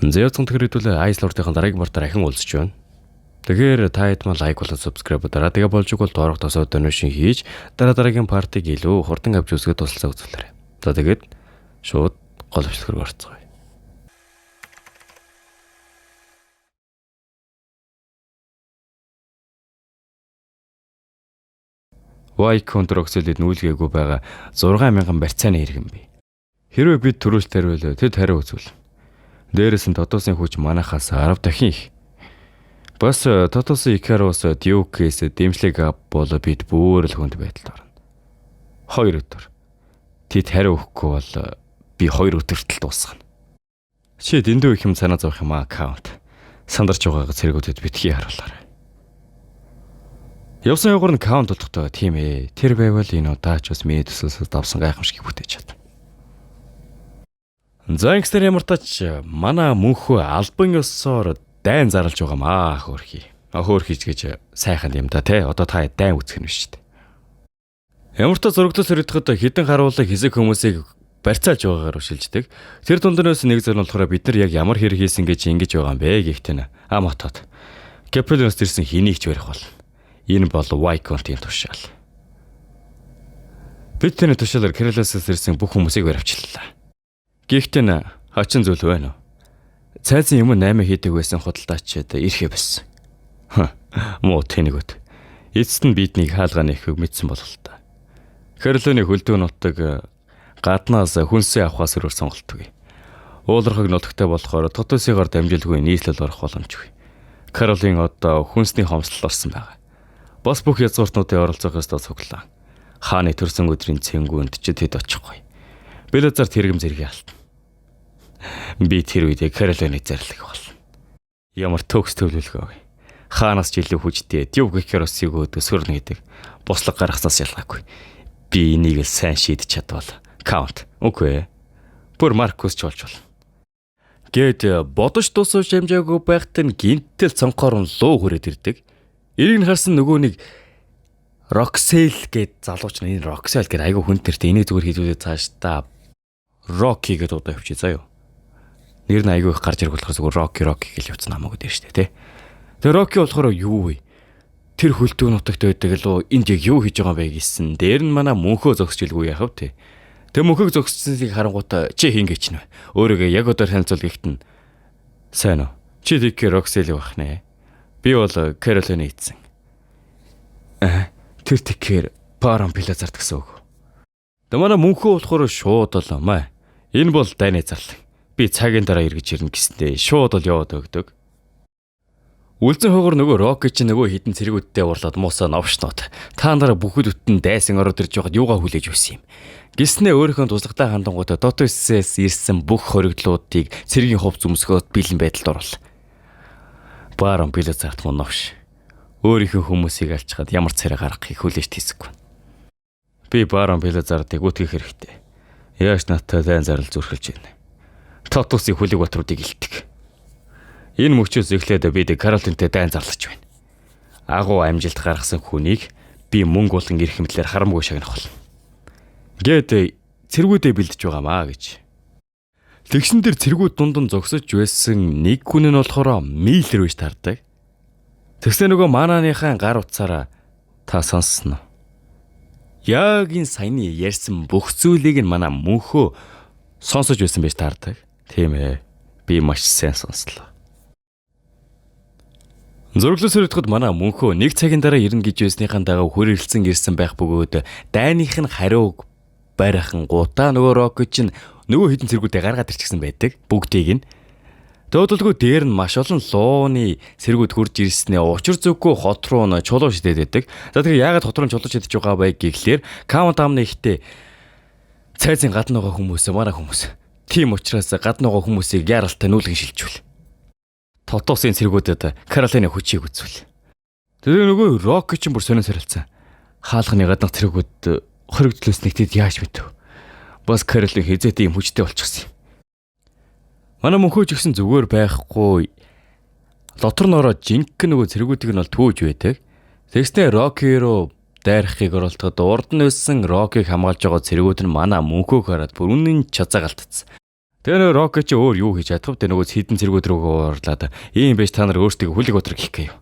Зэвцэн тэгэхээр хэдүүлээ Ice Lord-ийн дараагийн мартаар ахин уулзч байна. Тэгэхээр та хэд маань лайк болон subscribe дараа тэгээ болж игэл доорх тосоо donation хийж дараагийн партиг илүү хурдан авч үзэхэд тусалцаа үзүүлээрэй. За тэгээд шууд гол хвшлэр орцгоё. Y-Control-д нүүлгээгүй байгаа 6000 барьцааны иргэн бий. Хэрвээ бид төрүүлж тариул тэд хариу үзвэл дээрээс нь Тотосын хүч манахаас 10 дахин их. Бас Тотосын Икарус Дюкээс дэмжлэг бол бид бүр л хүнд байдалд орно. 2 өдөр. Тэд хариу өгөхгүй бол би 2 өдөрт л дуусгана. Чи дэндүү их юм санаа зовх юм аккаунт. Сандарч байгаагаа цэргүүдэд битгий харуулаарай. Явсан явгар нь аккаунт болдогтой тийм ээ. Тэр байвал энэ удаач бас миний төсөөс давсан гайхамшиг бүтээж чадна. За ингэснээр ямар тач манай мөнхөө албан ёсоор дайн зарлж байгаамаа хөөрхий. Хөөрхийч гэж сайхан юм да те. Одоо та дайн үүсгэх нь биш шүү дээ. Ямар та зурагдлаас өрөдөхөд хідэн харуулах хэсэг хүмүүсийг барьцаалж байгаагаар өшилждэг. Тэр дундаас нэг зөв нь болохоор бид нар яг ямар хэрэг хийсэн гэж ингэж байгаа юм бэ гэхдээ амотод. Капеллоос ирсэн хэнийг ч барих болно. Энэ бол Y-Content тушаал. Бид тэний тушаалаар Кириллосоос ирсэн бүх хүмүүсийг баривчлаа. Гэхдээ хачин зүйл байна уу? Цайзын юм 8 хийдэг байсан худалдаачид ирэхэ байсан. Муу тэнэгүүд. Эцэст нь биднийг хаалгааны ихийг мэдсэн болол та. Кириллоны хөлдөө нутаг гаднаас хүнсээ авахаас өөр сонголтгүй. Уулархаг нутагтай болохоор Тотосыгаар дамжуулгүй нийслэл орох боломжгүй. Каролин одоо хүнсний хомсдол орсон байгаа. Бас бүх язгууртнуудын оролцоогоос цуглаа. Хааны төрсөн өдрийн цэнгүүнд ч тэд очихгүй. Белазар тэргэм зэрэг алдна. Би тэр үедээ Каролины зарлаг болно. Ямар төгс төвлөлгөө. Хаанаас ч илүү хүчтэй Дювгекеросыг өсгөрнө гэдэг бослог гаргаснаас ялгаагүй. Би энийг л сайн шийдэж чадвал. Каунт. Үгүй ээ. Бүр Маркус ч болж болно. Гэт бодож тусууж хэмжээгүй байхад нь гинтэл цонхоор нь луу хүрээд ирдэг. Эрийг харсан нөгөө нэг Roxel гэд залууч нь энэ Roxel гэд айгүй хүн төртэй энийг зүгээр хийдүүлээ цааш та Rocky гэдэг удаа явчих заяа. Нэр нь айгүй их гарч ирэх болохоор зүгээр Rocky гэж явцсан хамаагүй дээ штэ тий. Тэр Rocky болохоор юу вэ? Тэр хөлтөө нутагт байдаг лөө энд яг юу хийж байгаа юм бэ гэсэн. Дээр нь манай мөнхөө зогсчихлгүй яхав тий. Тэр мөнхөг зогсчихсыг харангуйта чи хингээч нэ. Өөрийгөө яг одоо танилцуул гэхт нь сайн уу? Чи тэгэхээр Roxel байх нэ. Би бол Каролины эзэн. Тэр тэгэхээр Парам Пилазарт гэсэн үг. Тэ манай мөнхөө болохоор шууд л маа. Энэ бол дайны зарлаг. Би цагийн дараа эргэж ирнэ гэсэндээ шууд л яваад өгдөг. Үлзэн хогор нөгөө Рокки чи нөгөө хідэн цэргүүдтэй уурлаад муусаа новшнууд. Та нараа бүхэл бүтэн дайсан ороод ирж байгаад юугаа хүлээж байсан юм. Гиснээ өөрийнхөө туслагтай хандангуудаа Тотосээс ирсэн бүх хоригдлуудыг цэргийн хувц өмсгөөд бэлэн байдалд оруулаа. Барон Пилазарт мөн новш. Өөрийнхөө хүмүүсийг алчгаад ямар царай гаргахыг хүлээж тийсэхгүй. Би Барон Пилазартыг үтгэх хэрэгтэй. Яаж надтай дайн зарлал зүрхэлж байна. Тотосын хүлэг батруудыг илтэг. Энэ мөчөөс эхлээд бид Каролинтэй дайн зарлаж байна. Агуу амжилт гаргасан хүнийг би мөнгө болон эрх хэмтлэр харамгүй шагнах болно. Гэт цэргүүдээ бэлдэж байгаамаа гэж. Тэгсэн дээр цэргүүд дунд нь зогсож байсан нэг хүн нь болохоор Миллер биш тардаг. Тэгсэн нөгөө манааныхаа гар утсаараа та сонссноо. Яг энэ саяны ярьсан бүх зүйлийг нь манай мөнхөө сонсож байсан байж тардаг. Тийм ээ. Би маш сайн сонслоо. Зураглаас өрөдөхөд манай мөнхөө нэг цагийн дараа ирнэ гэж байсныхаа дагуу хүрээлцэн ирсэн байх бөгөөд дайных нь хариуг барихан гутаа нөгөө Рокки чинь нөгөө хідэн цэргүүдээ гаргаад ирчихсэн байдаг. Бүгдийг нь. Дөөдөлгөө дээр нь маш олон лууны цэргүүд хурж ирснээ учир зүггүй хот руу н чулуу шидэд байдаг. За тэгээ яагаад хот руу чулуу шидэж байгаа бай гэхлээр Каунтамны ихтэй цайзын гадна байгаа хүмүүс манай хүмүүс. Тийм учраас гадна байгаа хүмүүсийг яаралтай нүүлгэн шилжүүл. Тотосын цэргүүдэд Каролины хүчийг үзүүл. Тэгээ нөгөө Рокки ч бүр сонир сарилцсан. Хаалганы гаднах цэргүүд хоригдлоос нэгтэд яаж мэдв. Бас Каролин хизээтэй юм хүчтэй болчихсон юм. Манай мөнхөө ч гэсэн зүгээр байхгүй. Лотор нороо жинхэнэ нөгөө цэргүүдийг нь бол төөж байдаг. Тэгснэ Рокки руу дайрахыг оролдоход урд нь өссөн Роккиг хамгаалж байгаа цэргүүд нь манай мөнхөөг хараад бүр үнэн чазаа галтцсан. Тэгээ Рокки чи өөр юу хийж чадах вэ? Нөгөө хідэн зэргүүд рүү уурлаад ийм байж та нар өөрсдөө хүлэг өдрөг хийх гээв.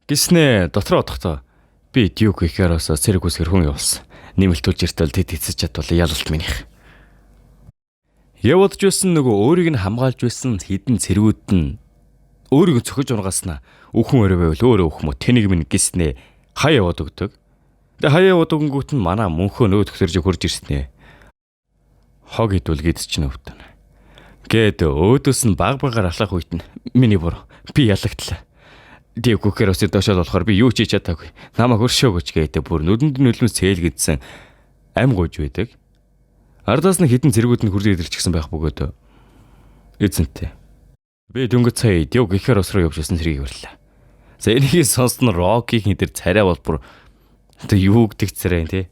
Гиснэ дотроо одохдоо би Дюк Икароос Цэргүүсгэр хүн явуулсан. Нэмэлтүүлж иртэл тэд эцэж чадвал ялалт минийх. Явуулж байсан нөгөө өөрийг нь хамгаалж байсан хідэн цэргүүд нь өөрийг цохиж ургаснаа өхөн өрөө байвал өөрөө өхмө тэнийг минь гиснэ хаяа яваад өгдөг. Тэгээ хаяа яваад өгөнгүүт нь манай мөнхөө нөө төгсөрж хурж ирснэ. Хог идвэл гид ч нөвтөн. Гэт өөдөөс нь баг багаар алхах үед нь миний буруу би ялагдлаа. Дивкүхээр өсөд дошоод болохоор би юу ч хийж чадаагүй. Намайг өршөөгөөч гэдэг бүр нүдэнд нөлмөс цээлгэдсэн ам гуйж байдаг. Ардаас нь хідэн зэргүүд нь хурд идэрчихсэн байх бөгөөд эзэнтэй. Би дөнгөж сая Дивкүхээр руу явж ирсэн зэргийг барьлаа. За энэхийг сонсон Роккигийн дээр царай бол бүр юу гэдэг царай тий.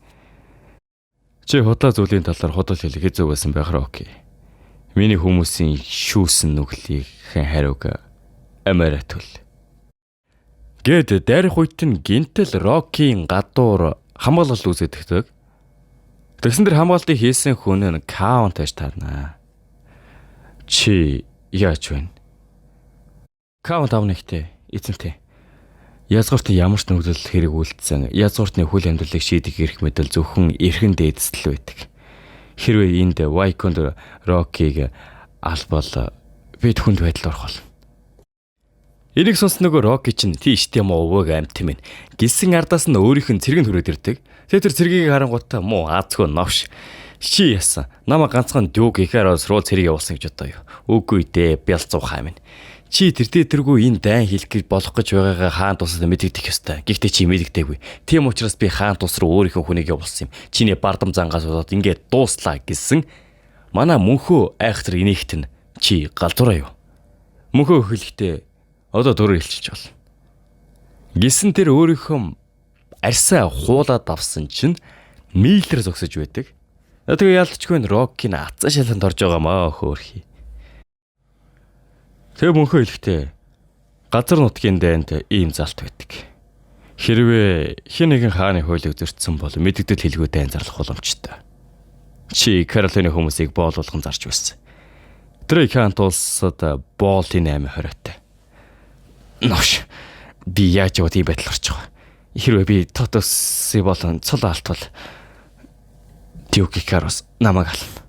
Чи худлаа зүйлийн талаар худал хэлэх хэзээ байсан байх Рокки. Миний хүмүүсийн шүүсэн нүглийг хэн хариуг амаратул. Гэт дайрах үед нь гинтэл Роккийн гадуур хамгаалал үзэгддэг. Тэгсэн дэр хамгаалтыг хийсэн хүн нь Каунт гэж таарна. Чи яаж вэ? Каунт авнахтэй эзэнтэй. Язгуурт ямар ч нүглэл хэрэг үйлдсэн. Язгууртны хүл амьдралыг шийдэх эрх мэдэл зөвхөн эрхэн дээдсэл байдаг. Хэрвээ энд Вайконд Роккиг албал бид хүнд байдал орох болно. Энийг сонсон нөгөө Рокки чинь тийштэй муу өвөг амт юм. Гисэн ардаас нь өөрийнх нь цэрэг төрөөд ирдэг. Тэр цэргийг харангуйтаа муу аазгүй новш. Чи яасан? Намаа ганцхан Дюк Икароос руу цэрэг явуулсан гэж бодоо юу? Үгүй дээ, бялцуу хаа минь. Чи тэргүй энэ дайн хэлэх гэж болох гэж байгаагаа хаан тусад мэдэгдэх ёстой. Гэхдээ чи мэдэгдээгүй. Тийм учраас би хаан тус руу өөрийнхөө хүнийг явуулсан юм. Чиний бардам зангаас болоод ингээд дууслаа гэсэн. Манай мөнхөө айхтар инээхт нь чи галзуураа юу? Мөнхөө өхөлхтээ одоо дөрөв хэлчих болно. Гисэн тэр өөрийнхөө арьсаа хуулаад авсан чинь мейлэр зогсож байдаг. Тэгээ ялцчгүй Роккийн атсан шалганд орж байгаамаа хөөхий. Тэгээ мөнхөө хэлэхдээ газар нутгийн дайнд ийм залт байдаг. Хэрвээ хэн нэгэн хааны хуулийг зөрчсөн бол мэдэгдэл хэлгүй дайн зарлах боломжтой. Чи Каролины хүмүүсийг боолуулхан зарж байсан. Тэр Кант улсад боолтын 8:20-тай. Нош би яаж яваад ийм байдал гарч байгаа. Хэрвээ би Тотоси болон цол алтвал Дюк Икароос намайг ална.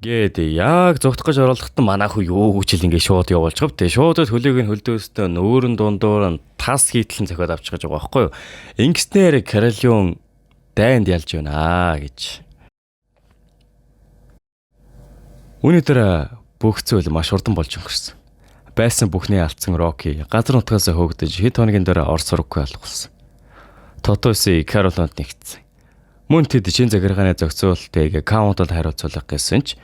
Гээд яг зогтох гэж оролдоход манайх юу хүчил ингэ шууд явуулж байгаа бтэ. Шууд хөлөөг нь хөлдөөстөө нөөрн дундуур нь тас хийтлэн зохиод авчих гэж байгаа байхгүй юу? Ингэснээр Каролион дайнд ялж байна гэж. Өнөөдөр бүх зүйл маш хурдан болж өнгөрсөн. Байсан бүхний алдсан Рокки газар нутгаас хөөгдөж хэд хоногийн дараа ор сургаггүй алга болсон. Тотоси Каролинд нэгдсэн. Мөн тэд чин захиргааны зохицуултыг Каунтод хариуцуулах гэсэн ч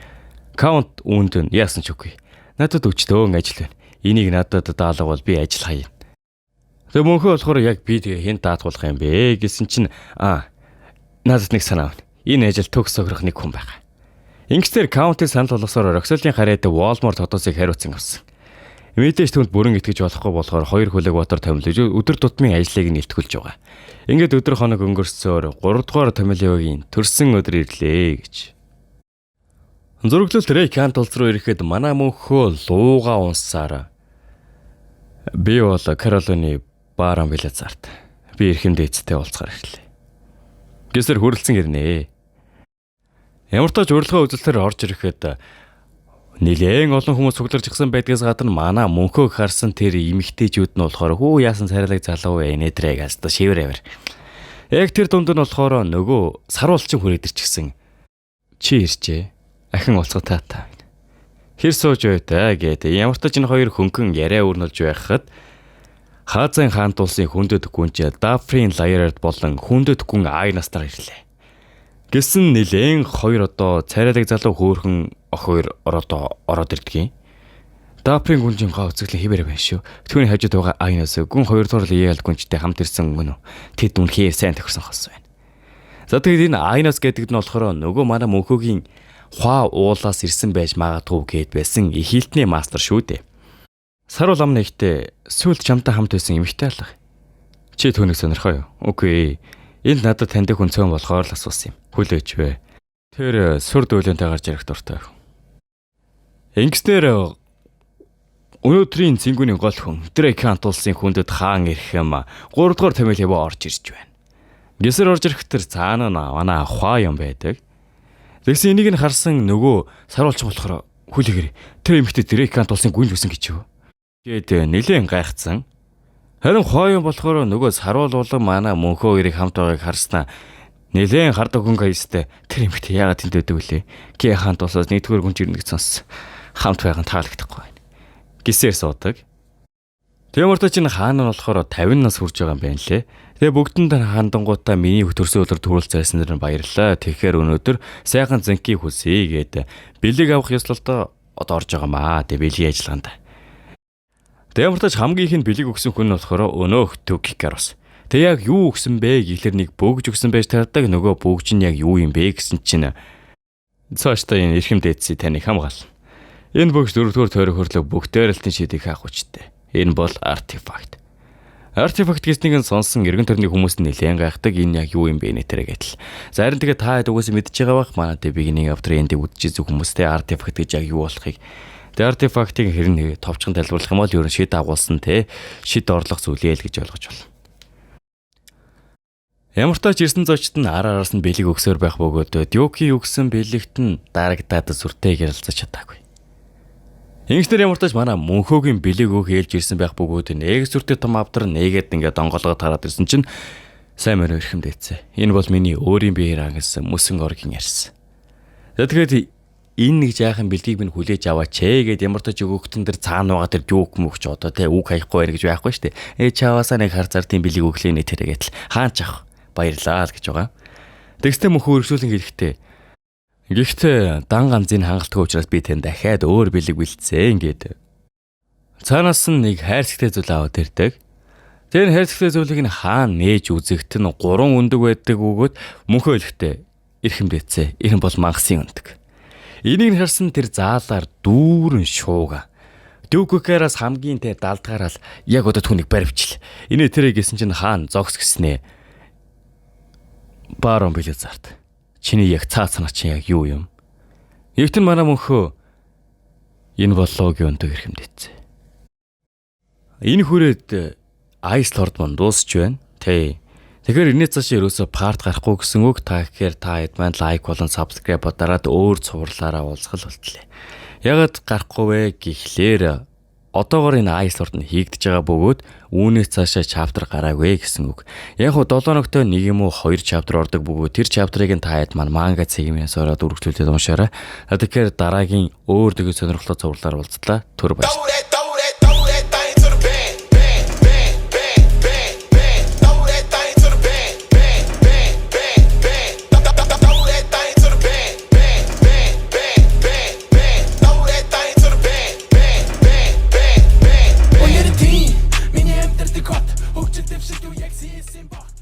Каунт үүнд нь яасан ч үгүй. Надад өчтөөн ажил байна. Энийг надад даалга бол би ажил хаяа. Тэгээ мөнхөө болохоор яг би тэгээ хэн даатгуулах юм бэ гэсэн чинь надад нэг санаа авна. Энэ ажил төгс сохрох нэг хүн байгаа. Ингэснээр Каунтын санал болгосоор Роксолийн хараад Волмор Тотосыг хариуцсан авсан. Мэдээж түнд бүрэн итгэж болохгүй болохоор хоёр хүлэг ботор томилж өдөр тутмын ажлыг нэлтгүүлж байгаа. Ингээд өдөр хоног өнгөрсөөр 3 дугаар томиловын төрсөн өдөр ирлээ гэж. Зураглалт Кант улс руу ирэхэд манай мөнхөө лууга унсаар би бол Каролины Баран Вилазарт би эрхэм дээдтэй уулзгаар ирлээ. Гэсэр хүрэлцэн ирнэ. Ямар ч тач урилга үзэлтээр орж ирэхэд нэлээн олон хүмүүс цугларч гисэн байдгаас гадна манай мөнхөөг харсан тэр эмэгтэйчүүд нь болохоор хүү яасан царайлаг залуу вэ нэдрэг аста шивэрээр. Яг тэр дунд нь болохоор нөгөө саруулчин хүрээд ирчихсэн. Чи ирчээ. Ахин уулзах таата. Хэр сууж байта гэдэг ямар ч тач энэ хоёр хөнгөн яриа өрнөлж байхад Хаазын хаант улсын хүндэт гүнж Дафрин Лайерд болон хүндэт гүн Айнастар ирлээ. Гэсэн нэлээн хоёр одоо царайлаг залуу хөөхөн ох хоёр ороод ирдгийг. Дафрин гүнжийн гоо үзэглэн хибэр байна шүү. Түүний хажууд байгаа Айнас гүн хоёр дахь Лиэл гүнжтэй хамт ирсэн мөн үү. Тэд үнхээр сайн тохирсон хос байна. За тэгээд энэ Айнас гэдэг нь болохоор нөгөө манай мөнхөгийн хаа уулаас ирсэн байж магадгүй гэд байсан ихэлтний мастер шүү дээ. Сарул ам нэгтээ сүлд чамтай хамт байсан эмэгтэй алга. Чи түүнийг сонирхоо юу? Үгүй. Энд надад таньдаг хүн цөөн болохоор л асуусан юм. Хүлээж вэ. Тэр сүр дүүлэнтэй гарч ирэх дуртай. Ингэснээр өнөөдрийн цэнгүүний гол хүн Дрейк хантуулсан хүндэд хаан ирэх юм 3 дугаар томилбоо орж ирж байна. Гисэр орж ирэхдээ цаана манай хаа юм байдаг. Тэгсэн энийг нь харсан нөгөө саруулчин болохоор хүлээгэр тэр эмэгтэй Дрейк хантуулсан гүн л үсэн гэж юу. Гээд нэлээд гайхацсан. Харин хоо юм болохоор нөгөө саруул улан манай мөнхөө хоёрыг хамт байгааг харснаа нэлээд хардаг хүн гайстай тэр эмэгтэй яагаад тэнд байдаг вүлээ. Гээ хантуулсаас нэгдүгээр гүн жирнэ гэж сонс. Хамт байгаа нь таалагдахгүй байна. Гисээр суудаг. Тиймэрхүү чинь хаан нь болохоор 50 нас хүрж байгаа юм байна лээ. Тэгээ бүгдэнд хандангуудаа миний төрсөн өдөр төрүүлж зайсан дэр баярлаа. Тэгэхээр өнөөдөр сайхан зэнхийг хүсье гээд бэлэг авах ёслолтоо одоо орж байгаа маа. Тэгээ бэлгийн ажиллагаанд. Тиймэрхүү хамгийн их нь бэлэг өгсөн хүн нь болохоор өнөөх Төгикарус. Тэгээ яг юу өгсөн бэ гэхлээр нэг бөөгж өгсөн байж тардаг нөгөө бөөгж нь яг юу юм бэ гэсэн чинь цаашдаа энэ эрхэм дээдсийг таныг хамгаална. Энэ бөөгж 4-р тойрог хөрлөг бүгдээрэлтийн шийдийг хаах хүчтэй. Энэ бол артефакт. Артефакт гэснийг нь сонсон эргэн тойрны хүмүүс нь нэлээд гайхдаг. Энэ яг юу юм бэ нэтэрэ гэдэл. За харин тэгээ та хэд угсаа мэдчихэж байгаа бах манай beginning of trend-ийг үдчихэж зүг хүмүүстэй артефакт гэж яг юу болохыг. Тэгээ артефактыг хэрнээ товчхон тайлбарлах юм бол ерөн шид агуулсан те шид орлох зүйлээ л гэж ойлгож байна. Ямар ч тач ирсэн зочд нь араас нь бэлэг өгсөөр байх бөгөөд Дюки өгсөн бэлэгт нь дарагдаад сүртэй ярилцаж чадаагүй. Ингэснээр ямар ч тач манай мөнхөөгийн бэлэг өг ээлж ирсэн байх бөгөөд нэг сүртэй том авдар нэгээд ингээд донголгоо тараад ирсэн чинь сайн мөрөө эрхэм дээдсэ. Энэ бол миний өөрийн биеэр хангасан мөсөн оргийн ярьсан. Тэгэхээр энэ нэг жаахан бэлгийг минь хүлээж аваач гэд ямар ч тач өгөхтөн дэр цаана байгаа тэр Дюк мөгч одоо те үг хаяхгүй байна гэж байхгүй штэ. Чаваасаа нэг хар зар тийм бэлэг өглөө нэ тэрэгэл хаач авах баярлаа л гэж байгаа. Тэгстэй мөнхөө өргөжүүлэн хэлэхдээ гэхдээ дан ганцын хангалтгүй учраас би тань дахиад өөр бэлэг бэлдсэн ингээд. Цаанаас нь нэг хайрцагтай зүйл аваад ирдэг. Тэр хайрцагтай зүйлийг нь хаан нээж үзэгт нь 3 өндөг байдаг өгөөд мөнхөө хэлэхдээ эрхэм дээдсэ. Энэ бол мангасын өндөг. Энийг харсан тэр заалаар дүүрэн шууга. Дүүкэраас хамгийн тэ далдгаараа л яг одоо түүнийг баривчил. Инээ тэрэ гэсэн чинь хаан зогс гиснэ. Барон билээ зарт. Чиний яг цаацнаа чи яг юу юм? Эвтэн манай мөнхөө энэ бол логийн өндөг эрхэм дээдсэ. Энэ хүрээд Ice Lord мөн дуусч байна. Тэ. Тэгэхээр энэс цааш ерөөсө парт гарахгүй гэсэн үг та гэхээр та хэд маань лайк болон subscribe дараад өөр цувралаараа уулзах болтлоо. Ягаад гарахгүй вэ гэхлээр одоогоор энэ Ice Lord нь хийгдэж байгаа бөгөөд үүнээс цаашаа chapter гараагүй гэсэн үг. Яг хөө 7 ногтой нэг юм уу 2 chapter ордог бөгөөд тэр chapter-ыг нь та хэд маань манга цэгмээс ороод үргэлжлүүлээд уншаарай. Тэгэхээр дараагийн өөр дэгэ сонирхолтой цувралаар уулзлаа. Түр баярлалаа. Хөгжөлтэй шиг юу яг хийсэн баг